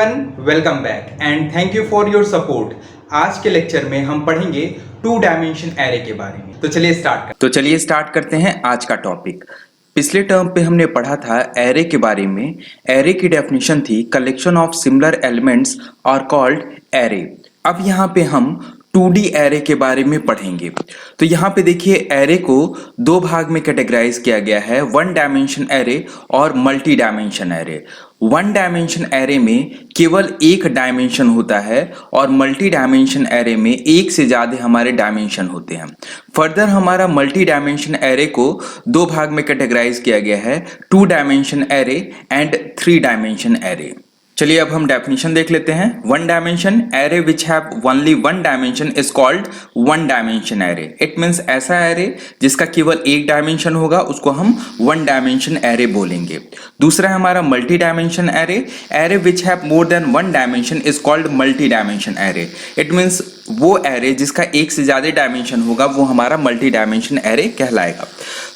Everyone, welcome back and thank you for your support. आज के lecture में हम पढ़ेंगे टू डायमेंशन एरे के बारे में। तो चलिए स्टार्ट करते हैं आज का टॉपिक। पिछले टर्म पे हमने पढ़ा था एरे के बारे में। एरे की डेफिनेशन थी collection of similar elements are called array. अब यहाँ पे हम 2D एरे के बारे में पढ़ेंगे। तो यहाँ पे देखिए एरे को दो भाग में कैटेगराइज किया गया है, वन डायमेंशन एरे और multi dimension array. One dimension array में केवल एक डायमेंशन होता है और मल्टी डायमेंशन एरे में एक से ज्यादा हमारे डायमेंशन होते हैं। फर्दर हमारा मल्टी डायमेंशन एरे को दो भाग में कैटेगराइज किया गया है, two dimension array and three dimension array. चलिए अब हम डेफिनेशन देख लेते हैं। One dimension array which have only one dimension is called one dimension array. It means ऐसा एरे जिसका केवल एक डायमेंशन होगा उसको हम वन डायमेंशन एरे बोलेंगे। दूसरा है हमारा multi dimension array. Array which have more than one dimension is called multi dimension array. It means वो एरे जिसका एक से ज्यादा डायमेंशन होगा वो हमारा मल्टी डायमेंशन एरे कहलाएगा।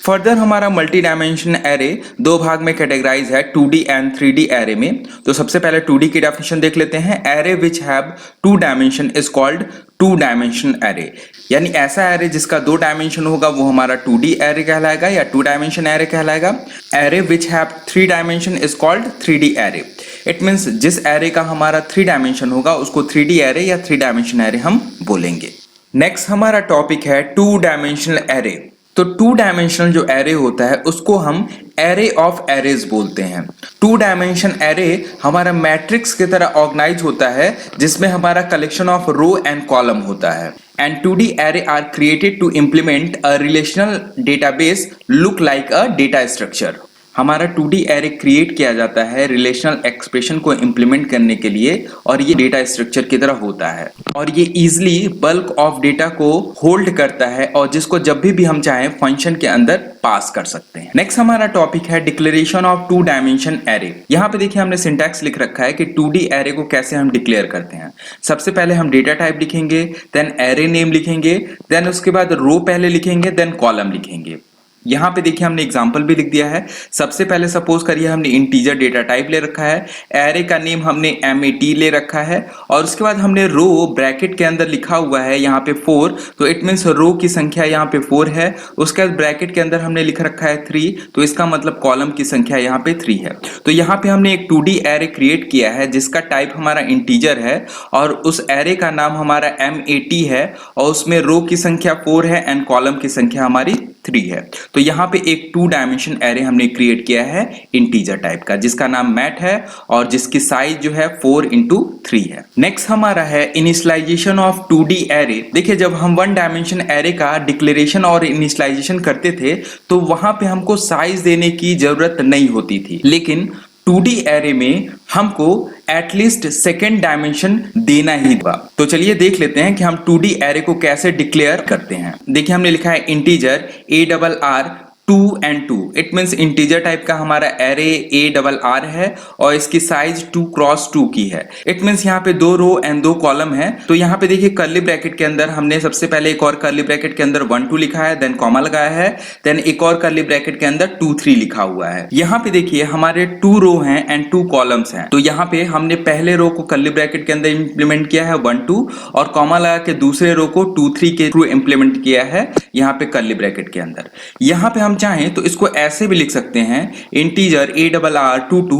फर्दर हमारा मल्टी डायमेंशन एरे दो भाग में कैटेगराइज है, 2D एंड 3D एरे में। तो सबसे पहले 2D की डेफिनेशन देख लेते हैं। Array which have two dimension is called two dimension array. यानी ऐसा एरे जिसका दो डायमेंशन होगा वो हमारा 2D एरे कहलाएगा या टू डायमेंशन एरे कहलाएगा। Array which have three dimension is called 3D array. It means जिस एरे का हमारा थ्री डायमेंशन होगा उसको 3D एरे या थ्री डायमेंशन एरे हम बोलेंगे। नेक्स्ट हमारा टॉपिक है टू डायमेंशनल एरे। तो टू डायमेंशनल जो एरे होता है उसको हम एरे ऑफ एरेज बोलते हैं। टू डायमेंशन एरे हमारा मैट्रिक्स की तरह ऑर्गेनाइज होता है जिसमें हमारा collection of row and column होता है। And 2D array are created to implement a relational database look like a data structure. हमारा 2D एरे क्रिएट किया जाता है रिलेशनल एक्सप्रेशन को इम्प्लीमेंट करने के लिए और ये डेटा स्ट्रक्चर की तरह होता है और ये इजिली बल्क ऑफ डेटा को होल्ड करता है और जिसको जब भी हम चाहें फंक्शन के अंदर पास कर सकते हैं। नेक्स्ट हमारा टॉपिक है declaration of two dimension array. यहाँ पे देखिए हमने सिंटैक्स लिख रखा है कि 2D एरे को कैसे हम डिक्लेयर करते हैं। सबसे पहले हम डेटा टाइप लिखेंगे, देन एरे नेम लिखेंगे, देन उसके बाद रो पहले लिखेंगे, देन कॉलम लिखेंगे। यहाँ पे देखिए हमने एग्जाम्पल भी लिख दिया है। सबसे पहले सपोज करिए हमने इंटीजर डेटा टाइप ले रखा है, एरे का नेम हमने MAT ले रखा है और उसके बाद हमने रो ब्रैकेट के अंदर लिखा हुआ है यहाँ पे 4। तो इट मीन्स रो की संख्या यहाँ पे 4 है। उसके बाद ब्रैकेट के अंदर हमने लिख रखा है 3, तो इसका मतलब कॉलम की संख्या यहाँ पे 3 है। तो यहाँ पे हमने एक 2D एरे क्रिएट किया है जिसका टाइप हमारा इंटीजर है और उस एरे का नाम हमारा MAT है और उसमें रो की संख्या 4 है एंड कॉलम की संख्या हमारी 3 है। तो यहाँ पे एक टू डायमेंशन एरे हमने क्रिएट किया है इंटीजर टाइप का जिसका नाम मैट है और जिसकी साइज जो है 4x3 है। नेक्स्ट हमारा है इनिशियलाइजेशन ऑफ 2D एरे। देखिए जब हम वन डायमेंशन एरे का डिक्लेरेशन और इनिशियलाइजेशन करते थे तो वहां पे हमको साइज देने की जरूरत नहीं होती थी, लेकिन 2D एरे में हमको एटलीस्ट सेकेंड डायमेंशन देना ही होगा। तो चलिए देख लेते हैं कि हम 2D एरे को कैसे डिक्लेयर करते हैं। देखिए हमने लिखा है integer ARR 2 and 2। It means integer type का हमारा एरे ARR है और इसकी साइज 2x2 की है। इट मीन्स यहाँ पे 2 रो एंड 2 कॉलम है। तो यहाँ पे देखिए कर्ली ब्रैकेट के अंदर हमने सबसे पहले एक और कर्ली ब्रैकेट के अंदर 1 2 लिखा है, देन कॉमा लगाया है, देन एक और कर्ली ब्रैकेट के अंदर 2 3 लिखा हुआ है। यहाँ पे देखिए हमारे 2 रो हैं एंड 2 कॉलम्स हैं। तो यहाँ पे हमने पहले रो को कर्ली ब्रैकेट के अंदर इंप्लीमेंट किया है 1 2 और कॉमा लगा के दूसरे रो को 2 3 के थ्रू इंप्लीमेंट किया है यहाँ पे कर्ली ब्रैकेट के अंदर। यहाँ पे हम चाहें तो इसको ऐसे भी लिख सकते हैं इंटीजर ARR 2 2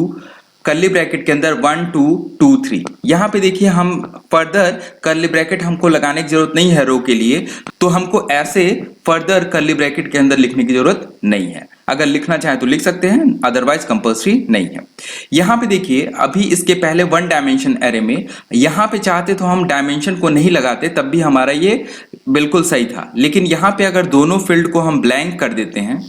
कर्ली ब्रैकेट के अंदर 1 2 2 3। यहाँ पे देखिए हम फर्दर कर्ली ब्रैकेट हमको लगाने की जरूरत नहीं है रो के लिए, तो हमको ऐसे फर्दर कर्ली ब्रैकेट के अंदर लिखने की जरूरत नहीं है। अगर लिखना चाहे तो लिख सकते हैं, अदरवाइज कंपल्सरी नहीं है। यहाँ पे देखिए अभी इसके पहले वन डायमेंशन एरे में यहाँ पे चाहते तो हम डायमेंशन को नहीं लगाते तब भी हमारा ये बिल्कुल सही था, लेकिन यहाँ पे अगर दोनों फील्ड को हम ब्लैंक कर देते हैं,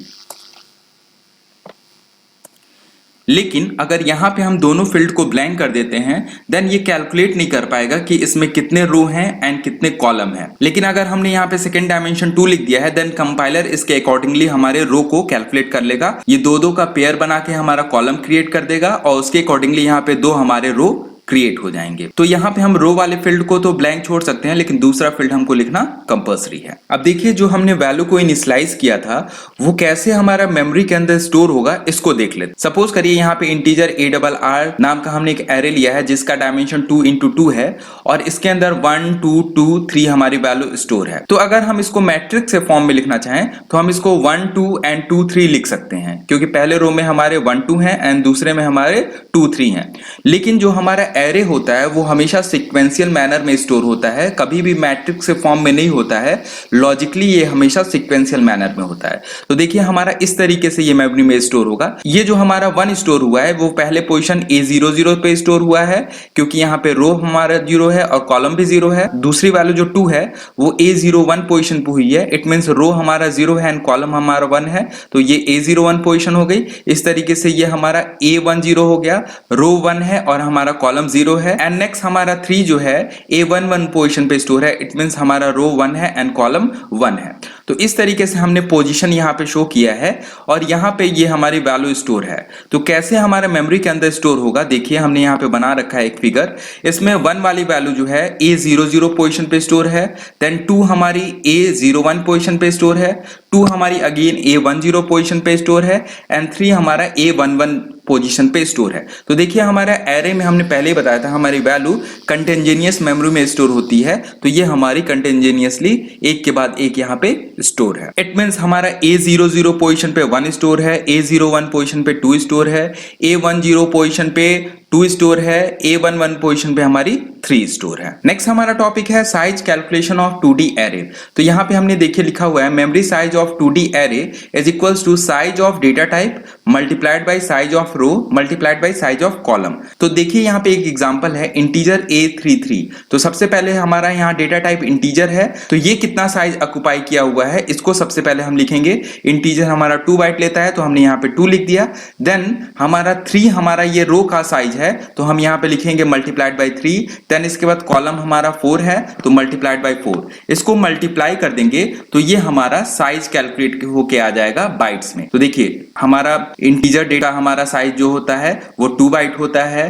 लेकिन अगर यहाँ पे हम दोनों फील्ड को ब्लैंक कर देते हैं देन ये कैलकुलेट नहीं कर पाएगा कि इसमें कितने रो हैं एंड कितने कॉलम हैं। लेकिन अगर हमने यहाँ पे सेकेंड डायमेंशन 2 लिख दिया है देन कंपाइलर इसके अकॉर्डिंगली हमारे रो को कैलकुलेट कर लेगा। ये दो का पेयर बना के हमारा कॉलम क्रिएट कर देगा और उसके अकॉर्डिंगली यहाँ पे 2 हमारे रो क्रिएट हो जाएंगे। तो यहाँ पे हम रो वाले फील्ड को तो ब्लैंक छोड़ सकते हैं, लेकिन दूसरा फील्ड हमको लिखना कंपल्सरी है। अब देखिए जो हमने वैल्यू को इनिशियलाइज किया था वो कैसे हमारा मेमोरी के अंदर स्टोर होगा इसको देख लेते। सपोज करिए यहाँ पे इंटीजर ARR नाम का हमने एक एरे लिया है जिसका डायमेंशन 2x2 है और इसके अंदर 1 2 2 3 हमारी वैल्यू स्टोर है। तो अगर हम इसको मैट्रिक्स से फॉर्म में लिखना चाहें तो हम इसको 1 2 एंड 2 3 लिख सकते हैं, क्योंकि पहले रो में हमारे 1 2 हैं एंड दूसरे में हमारे 2 3 हैं। लेकिन जो हमारा एरे होता है वो हमेशा सीक्वेंशियल मैनर में स्टोर होता है, कभी भी मैट्रिक्स से फॉर्म में नहीं होता है। लॉजिकली ये हमेशा सीक्वेंशियल मैनर में होता है। तो देखिए हमारा इस तरीके से ये मेमोरी में स्टोर होगा। ये जो हमारा 1 स्टोर हुआ है वो पहले पोजीशन A00 पे स्टोर हुआ है, क्योंकि यहाँ पे रो हमारा 0 है और कॉलम भी 0 है। दूसरी वैल्यू जो 2 है वो A01 पोजीशन पे हुई है। इट मींस रो हमारा 0 है एंड कॉलम हमारा 1 है, तो ये A01 पोजीशन हो गई। इस तरीके से ये हमारा A10 हो गया, रो 1 है और हमारा कॉलम 0 है। एंड नेक्स्ट हमारा 3 जो है A11 पोजीशन पे स्टोर है। इट मींस हमारा रो 1 है एंड कॉलम 1 है। तो इस तरीके से हमने पोजीशन यहाँ पे शो किया है और यहाँ पे ये हमारी वैल्यू स्टोर है। तो कैसे हमारे मेमोरी के अंदर स्टोर होगा, देखिए हमने यहाँ पे बना रखा है एक फिगर। इसमें 1 वाली वैल्यू जो है A00 पोजीशन पे स्टोर है, देन 2 हमारी A01 पोजीशन पे स्टोर है, 2 हमारी अगेन A10 पोजीशन पे स्टोर है एंड 3 हमारा A11 पोजीशन पे स्टोर है। तो देखिए हमारा एरे में हमने पहले ही बताया था हमारी वैल्यू कंटिन्यूअस मेमोरी में स्टोर होती है, तो ये हमारी कंटिन्यूअसली एक के बाद एक यहाँ पे स्टोर है। इट मींस हमारा A00 पोजीशन पे 1 स्टोर है, A01 पोजीशन पे 2 स्टोर है, A10 पोजीशन पे 2 स्टोर है, A11 पोजीशन पे हमारी 3 स्टोर है। नेक्स्ट हमारा टॉपिक है size calculation of 2D array. तो यहाँ पे हमने देखिए लिखा हुआ है memory size of 2D array is equals to size of data type multiplied by size of row multiplied by size of column. तो देखिए यहाँ पे एक एग्जांपल है इंटीजर A33। तो सबसे पहले हमारा यहाँ डेटा टाइप इंटीजर है, तो ये कितना साइज ऑक्युपाई किया हुआ है इसको सबसे पहले हम लिखेंगे। इंटीजर हमारा 2 बाइट लेता है तो हमने यहाँ पे 2 लिख दिया। देन हमारा 3 हमारा ये रो का साइज है, तो हम यहाँ पे लिखेंगे मल्टीप्लाइड बाय 3। देन इसके बाद कॉलम हमारा 4 है तो मल्टीप्लाइड बाय 4। इसको मल्टीप्लाई कर देंगे तो ये हमारा साइज कैलकुलेट होके आ जाएगा बाइट्स में। तो देखिए हमारा इंटीजर डेटा हमारा साइज जो होता है वो 2 बाइट होता है,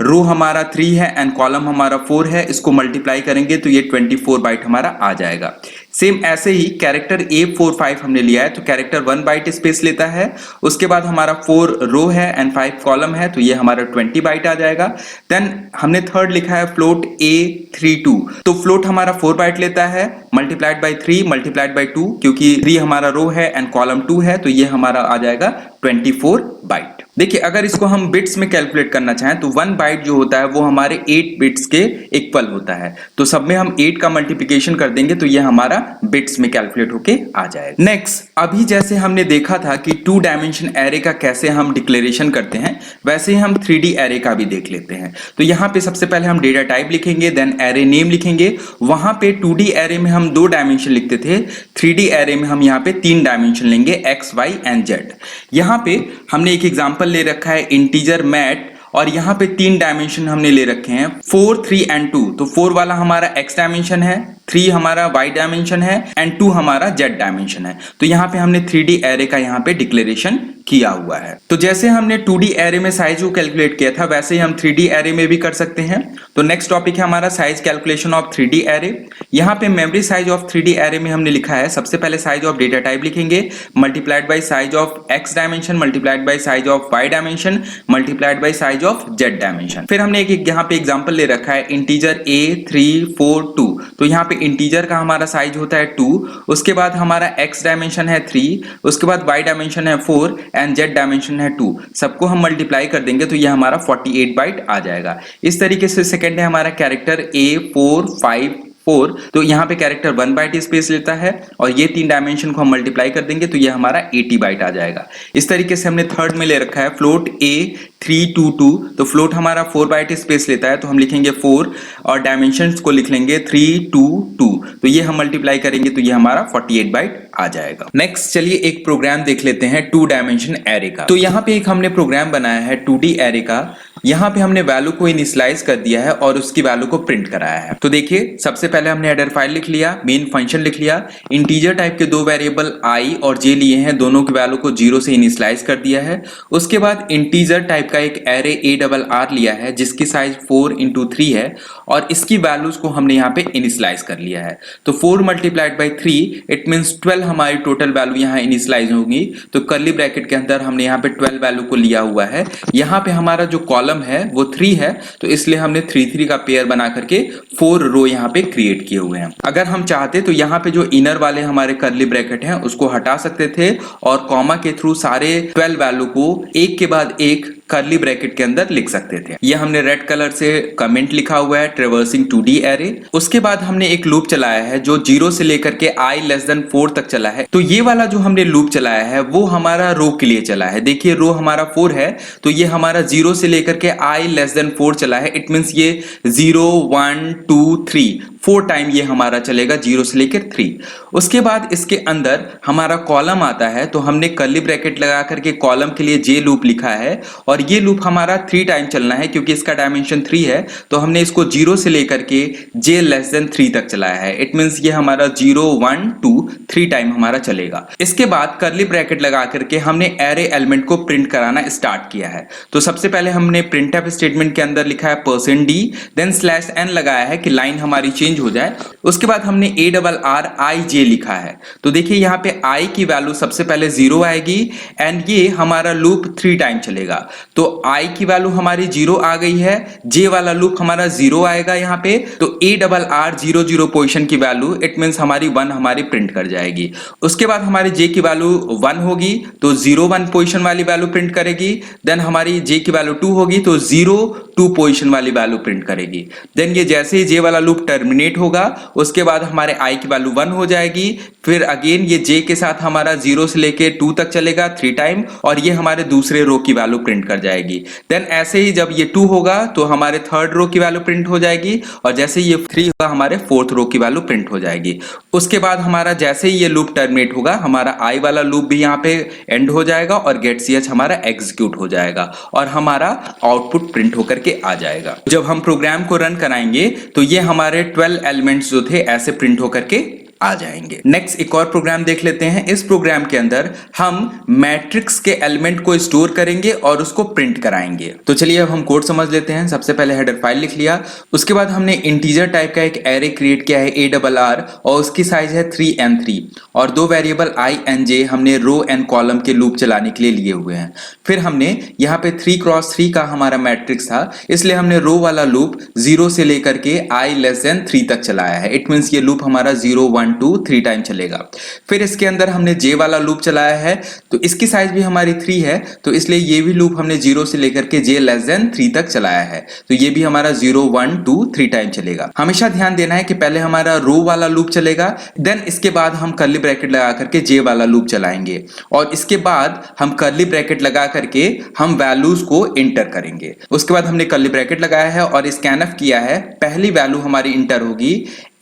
रो हमारा 3 है एंड कॉलम हमारा 4 है। इसको मल्टीप्लाई करेंगे तो ये 24 बाइट हमारा आ जाएगा। सेम ऐसे ही कैरेक्टर A45 हमने लिया है तो कैरेक्टर 1 बाइट स्पेस लेता है। उसके बाद हमारा 4 रो है एंड 5 कॉलम है तो ये हमारा 20 बाइट आ जाएगा। देन हमने थर्ड लिखा है फ्लोट A32। तो फ्लोट हमारा 4 बाइट लेता है मल्टीप्लाइड बाय 3 मल्टीप्लाइड बाय 2, क्योंकि 3 हमारा रो है एंड कॉलम 2 है तो ये हमारा आ जाएगा 24 बाइट। देखिए अगर इसको हम बिट्स में कैलकुलेट करना चाहें तो 1 बाइट जो होता है वो हमारे 8 बिट्स के इक्वल होता है। तो सब में हम 8 का मल्टीप्लिकेशन कर देंगे तो ये हमारा बिट्स में कैलकुलेट होके आ जाएगा। नेक्स्ट, अभी जैसे हमने देखा था कि 2 डायमेंशन एरे का कैसे हम डिक्लेरेशन करते हैं, वैसे ही हम 3D एरे का भी देख लेते हैं। तो यहाँ पे सबसे पहले हम डेटा टाइप लिखेंगे, देन एरे नेम लिखेंगे। वहां पे 2D एरे में हम 2 डायमेंशन लिखते थे, 3D एरे में हम यहाँ पे 3 डायमेंशन लेंगे x, y एंड z। यहाँ पे हमने एक एग्जाम्पल ले रखा है इंटीजर मैट और यहाँ पे 3 डायमेंशन हमने ले रखे हैं 4, 3 एंड 2। तो 4 वाला हमारा x डायमेंशन है, 3 हमारा y डायमेंशन है एंड 2 हमारा z डायमेंशन है। तो यहाँ पे हमने 3D एरे का यहाँ पे डिक्लेरेशन किया हुआ है। तो जैसे हमने 2D एरे में साइज को कैलकुलेट किया था वैसे ही हम 3D एरे में भी कर सकते हैं। तो नेक्स्ट टॉपिक है हमारा size calculation of 3D array. यहाँ पे memory size of 3D array में हमने लिखा है सबसे पहले साइज ऑफ डेटा टाइप लिखेंगे multiplied by size of x dimension multiplied by size of y dimension multiplied by size of z dimension. फिर हमने एक यहाँ पे एग्जांपल ले रखा है इंटीजर A342। तो यहाँ पे इंटीजर का हमारा साइज होता है 2, उसके बाद हमारा x डायमेंशन है 3, उसके बाद y डायमेंशन है 4 एंड z डायमेंशन है 2। सबको हम मल्टीप्लाई कर देंगे तो ये हमारा 48 बाइट आ जाएगा। इस तरीके से सेकंड है हमारा कैरेक्टर A454। तो यहाँ पे कैरेक्टर 1 बाइट स्पेस लेता है और ये 3 डायमेंशन को हम मल्टीप्लाई कर देंगे तो ये हमारा 80 बाइट आ जाएगा। इस तरीके से हमने थर्ड में ले रखा है फ्लोट A322। तो फ्लोट हमारा 4 बाइट स्पेस लेता है तो हम लिखेंगे 4 और डायमेंशंस को लिख लेंगे 322। तो ये हम मल्टीप्लाई करेंगे तो ये हमारा 48 बाइट आ जाएगा। नेक्स्ट चलिए एक प्रोग्राम देख लेते हैं 2 डायमेंशन एरे का। तो यहाँ पे एक हमने प्रोग्राम बनाया है 2D एरे का। यहाँ पे हमने वैल्यू को इनिशियलाइज कर दिया है और उसकी वैल्यू को प्रिंट कराया है। तो देखिए सबसे पहले हमने हेडर फाइल लिख लिया, मेन फंक्शन लिख लिया, इंटीजर टाइप के दो वेरिएबल आई और जे लिए हैं, दोनों की वैल्यू को 0 से इनिशियलाइज कर दिया है। उसके बाद इंटीजर टाइप का एक एरे ARR लिया है जिसकी साइज 4x3 है और इसकी वैल्यूज को हमने यहाँ पे इनिशियलाइज कर लिया है। तो 4 मल्टीप्लाइड बाई 3 इट मीन्स 12 हमारी टोटल वैल्यू यहाँ इनिशियलाइज होगी। तो कर्ली ब्रैकेट के अंदर हमने यहाँ पे 12 वैल्यू को लिया हुआ है। यहाँ पे हमारा जो कॉलम है वो 3 है, तो इसलिए हमने 3 का पेयर बना करके 4 रो यहाँ पे क्रिएट किए हुए हैं। अगर हम चाहते तो यहाँ पे जो इनर वाले हमारे कर्ली ब्रैकेट हैं उसको हटा सकते थे और कॉमा के थ्रू सारे 12 वैल्यू को एक के बाद एक कर्ली ब्रैकेट के अंदर लिख सकते थे। ये हमने रेड कलर से कमेंट लिखा हुआ है ट्रेवर्सिंग 2D एरे। उसके बाद हमने एक लूप चलाया है जो 0 से लेकर के i<4 तक चला है। तो ये वाला जो हमने लूप चलाया है वो हमारा रो के लिए चला है। देखिए रो हमारा 4 है तो ये हमारा 0 से लेकर के i<4 चला है। इट मींस ये 0 1 2 3 4 टाइम ये हमारा चलेगा 0 से लेकर 3। उसके बाद इसके अंदर हमारा कॉलम आता है तो हमने कर्ली ब्रैकेट लगा करके कॉलम के लिए जे लूप लिखा है और ये लूप हमारा 3 टाइम चलना है क्योंकि इसका डायमेंशन 3 है। तो हमने इसको 0 से लेकर के j<3 तक चलाया है। इट मींस ये हमारा 0 1 2 3 टाइम हमारा चलेगा। इसके बाद कर्ली ब्रैकेट लगा करके हमने एरे एलिमेंट को प्रिंट कराना स्टार्ट किया है। तो सबसे पहले हमने प्रिंटफ स्टेटमेंट के अंदर लिखा है %d, देन /n लगाया है कि लाइन हमारी चेंज हो जाए। उसके बाद हमने ARRIJ लिखा है। तो देखिए यहाँ पे i की वैल्यू सबसे पहले 0 आएगी एंड ये हमारा लूप 3 टाइम चलेगा। तो i की वैल्यू हमारी 0 आ गई है, j वाला लूप हमारा 0 आएगा यहाँ पे। तो ARR00 पोजीशन की वैल्यू इट मींस हमारी 1 हमारी प्रिंट कर जाएगी। उसके बाद हमारी j की वैल्यू 1 होगी तो 0 1 पोजीशन वाली वैल्यू प्रिंट करेगी। देन हमारी j की वैल्यू 2 होगी तो 0 2 पोजीशन वाली वैल्यू प्रिंट करेगी। देन ये जैसे ही j वाला लूप टर्मिनेट होगा उसके बाद हमारे i की वैल्यू 1 हो जाएगी। फिर अगेन ये j के साथ हमारा 0 से लेके 2 तक चलेगा 3 टाइम और ये हमारे दूसरे रो की वैल्यू प्रिंट कर जाएगी। देन ऐसे ही जब ये 2 होगा तो हमारे थर्ड रो की वैल्यू प्रिंट हो जाएगी और जैसे ही ये 3 होगा हमारे फोर्थ रो की वैल्यू प्रिंट हो जाएगी। उसके बाद हमारा जैसे ही ये लूप टर्मिनेट होगा हमारा i वाला लूप भी यहाँ पे एंड हो जाएगा और getch हमारा एग्जीक्यूट हो जाएगा और हमारा आउटपुट प्रिंट होकर के आ जाएगा। जब हम प्रोग्राम को रन कराएंगे तो ये हमारे 12 एलिमेंट्स जो थे ऐसे प्रिंट होकर के आ जाएंगे। नेक्स्ट एक और प्रोग्राम देख लेते हैं। इस प्रोग्राम के अंदर हम मैट्रिक्स के एलिमेंट को स्टोर करेंगे और उसको प्रिंट कराएंगे। तो चलिए अब हम कोड समझ लेते हैं। सबसे पहले हेडर फाइल लिख लिया, उसके बाद हमने इंटीजर टाइप का एक एरे क्रिएट किया है ARR और उसकी साइज है 3n3 और दो वेरिएबल i and j हमने रो एंड कॉलम के लूप चलाने के लिए लिए हुए हैं। फिर हमने यहाँ पे 3x3 का हमारा मैट्रिक्स था इसलिए हमने रो वाला लूप 0 से लेकर के i<3 तक चलाया है। इट मींस ये लूप हमारा 0 1 2 3 टाइम चलेगा। फिर इसके अंदर हमने j वाला लूप चलाया है तो इसकी साइज भी हमारी 3 है तो इसलिए ये भी लूप हमने 0 से लेकर के j<3 तक चलाया है। तो ये भी हमारा 0 1 2 3 टाइम चलेगा। हमेशा ध्यान देना है कि पहले हमारा रो वाला लूप चलेगा, देन इसके बाद हम कर्ली ब्रैकेट लगा करके j वाला लूप चलाएंगे और इसके बाद हम कर्ली ब्रैकेट लगा करके हम वैल्यूज को इंटर करेंगे। उसके बाद हमने कर्ली ब्रैकेट लगाया है और स्कैनफ किया है। पहली वैल्यू हमारी इंटर होगी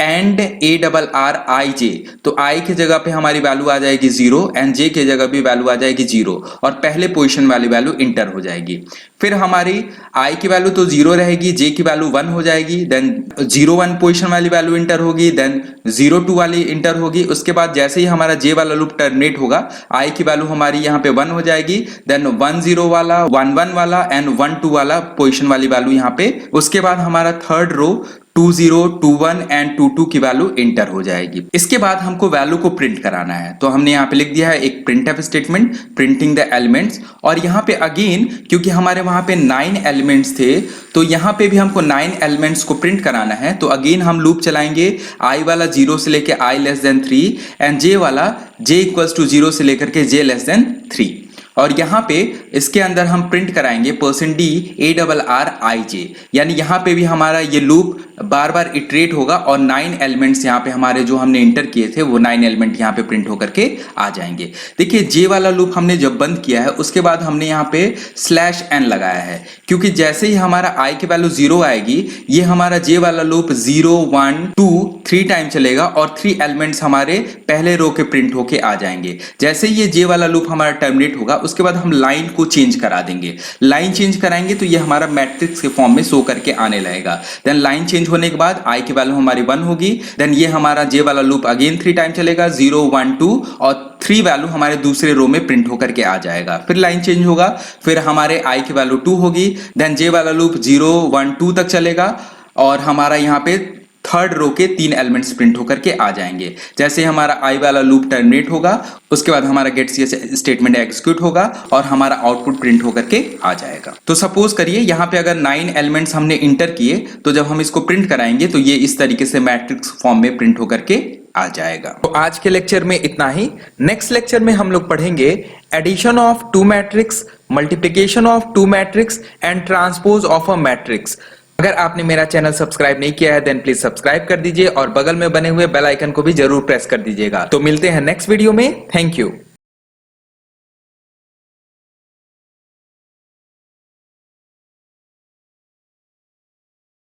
एंड ARRIJ, तो i की जगह पे हमारी वैल्यू आ जाएगी 0 एंड j की जगह भी वैल्यू आ जाएगी 0 और पहले पोजीशन वाली वैल्यू इंटर हो जाएगी। फिर हमारी i की वैल्यू तो 0 रहेगी, j की वैल्यू 1 हो जाएगी, देन 0 1 पोजीशन वाली वैल्यू इंटर होगी, देन 0 2 वाली इंटर होगी। उसके बाद जैसे ही हमारा j वाला लूप टर्मिनेट होगा i की वैल्यू हमारी यहाँ पे 1 हो जाएगी, देन 1 0 वाला 1 1 वाला एंड 1 2 वाला पोजीशन वाली वैल्यू यहाँ पे। उसके बाद हमारा थर्ड रो 2 0 2 1 एंड 2 2 की वैल्यू इंटर हो जाएगी। इसके बाद हमको वैल्यू को प्रिंट कराना है तो हमने यहाँ पे लिख दिया है एक printf statement printing the elements और यहाँ पे अगेन क्योंकि हमारे वहां पे 9 एलिमेंट्स थे तो यहाँ पे भी हमको 9 एलिमेंट्स को प्रिंट कराना है। तो अगेन हम लूप चलाएंगे i वाला 0 से लेके i<3 एंड j वाला j = 0 से लेकर के j<3 और यहाँ पे इसके अंदर हम प्रिंट कराएंगे %d ARRIJ, यानी यहाँ पे भी हमारा ये लूप बार बार इटरेट होगा और 9 एलिमेंट्स यहाँ पे हमारे जो हमने इंटर किए थे वो 9 एलिमेंट यहाँ पे प्रिंट होकर के आ जाएंगे। देखिए जे वाला लूप हमने जब बंद किया है उसके बाद हमने यहाँ पे /n लगाया है, क्योंकि जैसे ही हमारा i की वैल्यू 0 आएगी ये हमारा जे वाला लूप 0 1 2 3 टाइम चलेगा और 3 एलिमेंट्स हमारे पहले रो के प्रिंट होके आ जाएंगे। जैसे ही ये जे वाला लूप हमारा टर्मिनेट होगा उसके बाद हम लाइन को चेंज करा देंगे। लाइन चेंज कराएंगे तो ये हमारा मैट्रिक्स के फॉर्म में शो करके आने लगेगा। देन लाइन चेंज होने के बाद i की वैल्यू हमारी 1 होगी। देन ये हमारा जे वाला लूप अगेन 3 टाइम चलेगा 0 1 2 और 3 वैल्यू हमारे दूसरे रो में प्रिंट होकर के आ जाएगा। फिर लाइन चेंज होगा, फिर हमारे i की वैल्यू 2 होगी। देन जे वाला लूप 0 1 2 तक चलेगा और हमारा यहाँ पे थर्ड रो के 3 एलिमेंट्स प्रिंट होकर के आ जाएंगे। जैसे हमारा i वाला लूप टर्मिनेट होगा उसके बाद हमारा गेट cs स्टेटमेंट एग्जीक्यूट होगा और हमारा आउटपुट प्रिंट होकर के आ जाएगा। तो सपोज करिए यहाँ पे अगर 9 एलिमेंट्स हमने इंटर किए तो जब हम इसको प्रिंट कराएंगे तो ये इस तरीके से मैट्रिक्स फॉर्म में प्रिंट होकर के आ जाएगा। तो आज के लेक्चर में इतना ही। नेक्स्ट लेक्चर में हम लोग पढ़ेंगे addition of 2 matrix, multiplication of 2 matrix and transpose of a matrix. अगर आपने मेरा चैनल सब्सक्राइब नहीं किया है देन प्लीज सब्सक्राइब कर दीजिए और बगल में बने हुए बेल आइकन को भी जरूर प्रेस कर दीजिएगा। तो मिलते हैं नेक्स्ट वीडियो में। Thank you.